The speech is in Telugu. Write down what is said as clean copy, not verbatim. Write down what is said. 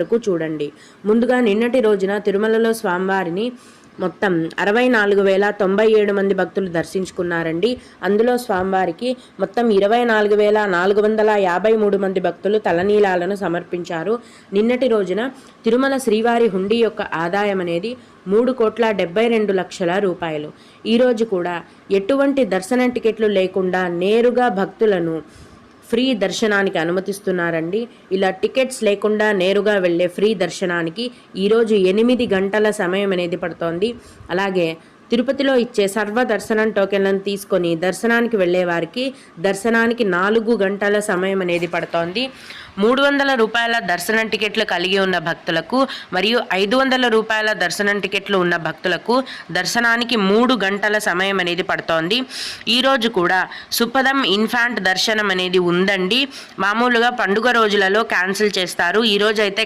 వరకు చూడండి. ముందుగా నిన్నటి రోజున తిరుమలలో స్వామివారిని మొత్తం 64,097 మంది భక్తులు దర్శించుకున్నారండి. అందులో స్వామివారికి మొత్తం 24,453 మంది భక్తులు తలనీలాలను సమర్పించారు. నిన్నటి రోజున తిరుమల శ్రీవారి హుండీ యొక్క ఆదాయం అనేది 3,72,00,000 రూపాయలు. ఈరోజు కూడా ఎటువంటి దర్శన టికెట్లు లేకుండా నేరుగా భక్తులను ఫ్రీ దర్శనానికి అనుమతిస్తున్నారండి. ఇలా టికెట్స్ లేకుండా నేరుగా వెళ్ళే ఫ్రీ దర్శనానికి ఈరోజు 8 గంటల సమయం అనేది పడుతోంది. అలాగే తిరుపతిలో ఇచ్చే సర్వ దర్శనం టోకెన్లను తీసుకొని దర్శనానికి వెళ్ళే వారికి దర్శనానికి 4 గంటల సమయం అనేది పడుతోంది. 300 రూపాయల దర్శనం టికెట్లు కలిగి ఉన్న భక్తులకు మరియు 500 రూపాయల దర్శనం టికెట్లు ఉన్న భక్తులకు దర్శనానికి 3 గంటల సమయం అనేది పడుతోంది. ఈరోజు కూడా సుపదం ఇన్ఫాంట్ దర్శనం అనేది ఉందండి. మామూలుగా పండుగ రోజులలో క్యాన్సిల్ చేస్తారు. ఈరోజు అయితే